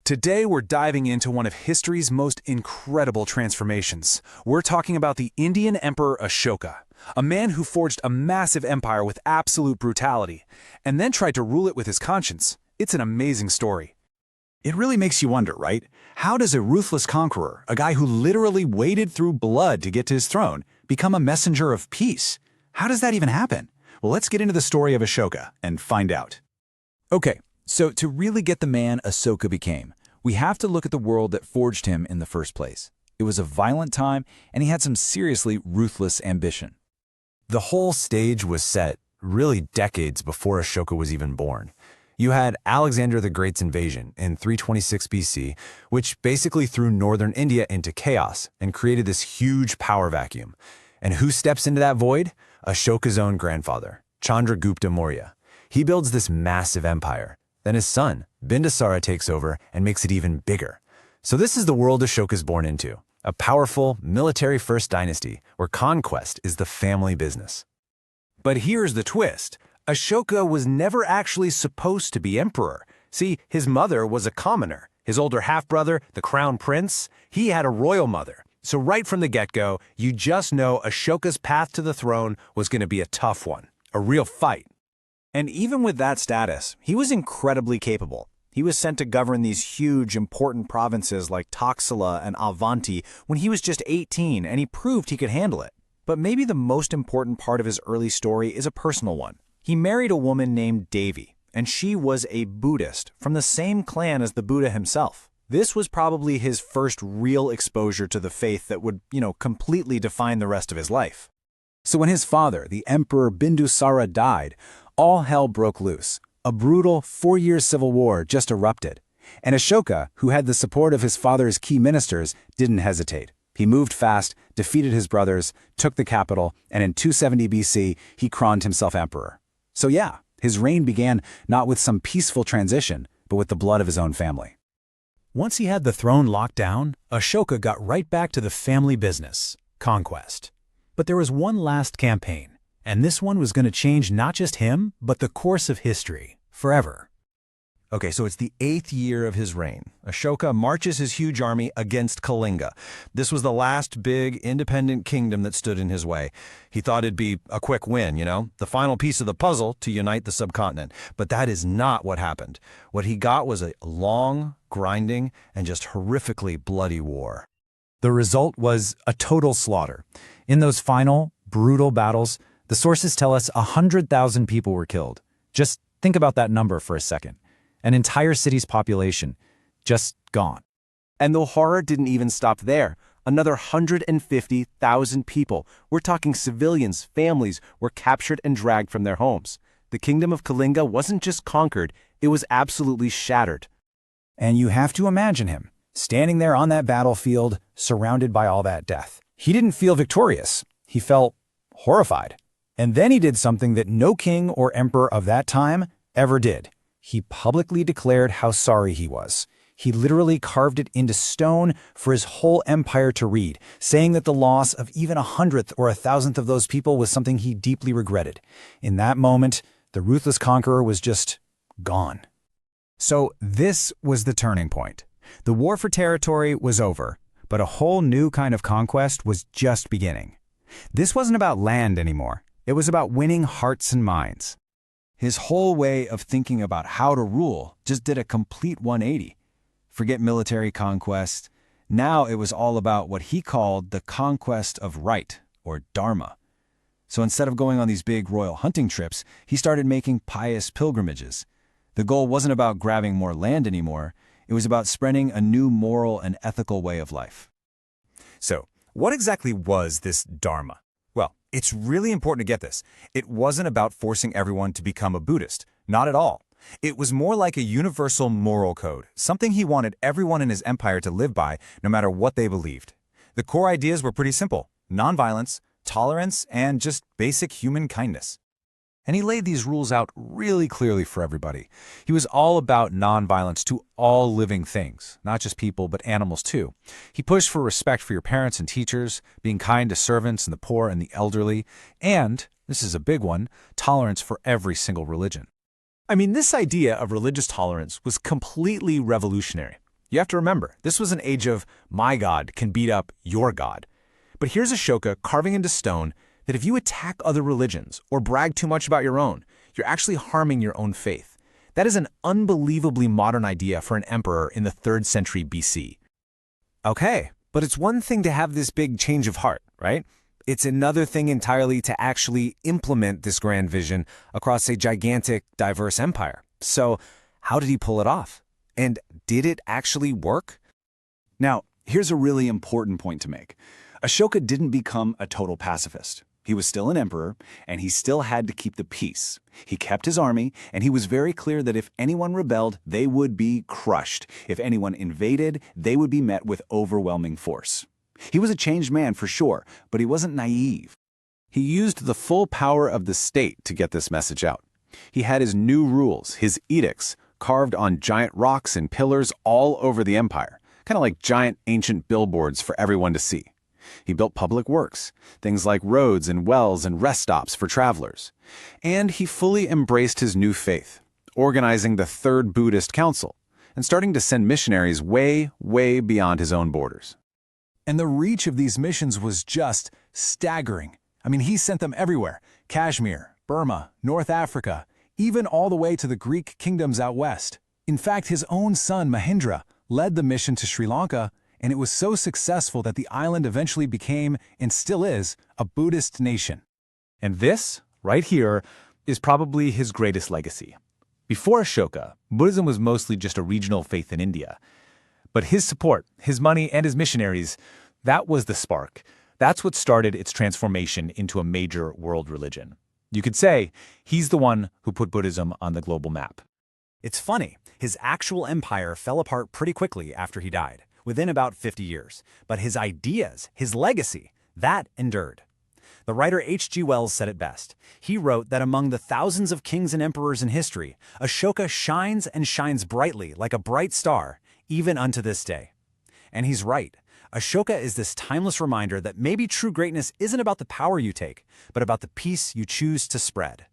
Today we're diving into one of history's most incredible transformations. We're talking about the Indian Emperor Ashoka, a man who forged a massive empire with absolute brutality, and then tried to rule it with his conscience. It's an amazing story. It really makes you wonder, right? How does a ruthless conqueror, a guy who literally waded through blood to get to his throne, become a messenger of peace? How does that even happen? Well, let's get into the story of Ashoka and find out. Okay, so to really get the man Ashoka became, we have to look at the world that forged him in the first place. It was a violent time, and he had some seriously ruthless ambition. The whole stage was set really decades before Ashoka was even born. You had Alexander the Great's invasion in 326 BC, which basically threw northern India into chaos and created this huge power vacuum. And who steps into that void? Ashoka's own grandfather, Chandragupta Maurya. He builds this massive empire. Then his son, Bindusara, takes over and makes it even bigger. So this is the world Ashoka's born into, a powerful, military-first dynasty where conquest is the family business. But here's the twist. Ashoka was never actually supposed to be emperor. See, his mother was a commoner. His older half-brother, the crown prince, he had a royal mother. So right from the get-go, you just know Ashoka's path to the throne was going to be a tough one, a real fight. And even with that status, he was incredibly capable. He was sent to govern these huge, important provinces like Taxila and Avanti when he was just 18, and he proved he could handle it. But maybe the most important part of his early story is a personal one. He married a woman named Devi, and she was a Buddhist from the same clan as the Buddha himself. This was probably his first real exposure to the faith that would, completely define the rest of his life. So when his father, the Emperor Bindusara, died, all hell broke loose. A brutal 4-year civil war just erupted. And Ashoka, who had the support of his father's key ministers, didn't hesitate. He moved fast, defeated his brothers, took the capital, and in 270 BC, he crowned himself emperor. So yeah, his reign began not with some peaceful transition, but with the blood of his own family. Once he had the throne locked down, Ashoka got right back to the family business, conquest. But there was one last campaign, and this one was going to change not just him, but the course of history, forever. Okay, so it's the 8th year of his reign. Ashoka marches his huge army against Kalinga. This was the last big independent kingdom that stood in his way. He thought it'd be a quick win, the final piece of the puzzle to unite the subcontinent. But that is not what happened. What he got was a long, grinding, and just horrifically bloody war. The result was a total slaughter. In those final, brutal battles, the sources tell us 100,000 people were killed. Just think about that number for a second. An entire city's population, just gone. And the horror didn't even stop there. Another 150,000 people, we're talking civilians, families, were captured and dragged from their homes. The kingdom of Kalinga wasn't just conquered, it was absolutely shattered. And you have to imagine him, standing there on that battlefield, surrounded by all that death. He didn't feel victorious. He felt horrified. And then he did something that no king or emperor of that time ever did. He publicly declared how sorry he was. He literally carved it into stone for his whole empire to read, saying that the loss of even 100th or 1,000th of those people was something he deeply regretted. In that moment, the ruthless conqueror was just gone. So this was the turning point. The war for territory was over, but a whole new kind of conquest was just beginning. This wasn't about land anymore. It was about winning hearts and minds. His whole way of thinking about how to rule just did a complete 180. Forget military conquest. Now it was all about what he called the conquest of right, or dharma. So instead of going on these big royal hunting trips, he started making pious pilgrimages. The goal wasn't about grabbing more land anymore. It was about spreading a new moral and ethical way of life. So, what exactly was this dharma? Well, it's really important to get this. It wasn't about forcing everyone to become a Buddhist. Not at all. It was more like a universal moral code, something he wanted everyone in his empire to live by, no matter what they believed. The core ideas were pretty simple: nonviolence, tolerance, and just basic human kindness. And he laid these rules out really clearly for everybody. He was all about nonviolence to all living things, not just people, but animals too. He pushed for respect for your parents and teachers, being kind to servants and the poor and the elderly, and, this is a big one, tolerance for every single religion. I mean, this idea of religious tolerance was completely revolutionary. You have to remember, this was an age of my god can beat up your god. But here's Ashoka carving into stone that if you attack other religions or brag too much about your own, you're actually harming your own faith. That is an unbelievably modern idea for an emperor in the 3rd century BC. Okay, but it's one thing to have this big change of heart, right? It's another thing entirely to actually implement this grand vision across a gigantic, diverse empire. So, how did he pull it off? And did it actually work? Now, here's a really important point to make. Ashoka didn't become a total pacifist. He was still an emperor, and he still had to keep the peace. He kept his army, and he was very clear that if anyone rebelled, they would be crushed. If anyone invaded, they would be met with overwhelming force. He was a changed man for sure, but he wasn't naive. He used the full power of the state to get this message out. He had his new rules, his edicts, carved on giant rocks and pillars all over the empire, kind of like giant ancient billboards for everyone to see. He built public works, things like roads and wells and rest stops for travelers. And he fully embraced his new faith, organizing the Third Buddhist Council and starting to send missionaries way, way beyond his own borders. And the reach of these missions was just staggering. I mean, he sent them everywhere: Kashmir, Burma, North Africa, even all the way to the Greek kingdoms out west. In fact, his own son, Mahindra, led the mission to Sri Lanka, and it was so successful that the island eventually became, and still is, a Buddhist nation. And this, right here, is probably his greatest legacy. Before Ashoka, Buddhism was mostly just a regional faith in India. But his support, his money, and his missionaries, that was the spark. That's what started its transformation into a major world religion. You could say he's the one who put Buddhism on the global map. It's funny, his actual empire fell apart pretty quickly after he died, within about 50 years. But his ideas, his legacy, that endured. The writer H.G. Wells said it best. He wrote that among the thousands of kings and emperors in history, Ashoka shines and shines brightly like a bright star, even unto this day. And he's right. Ashoka is this timeless reminder that maybe true greatness isn't about the power you take, but about the peace you choose to spread.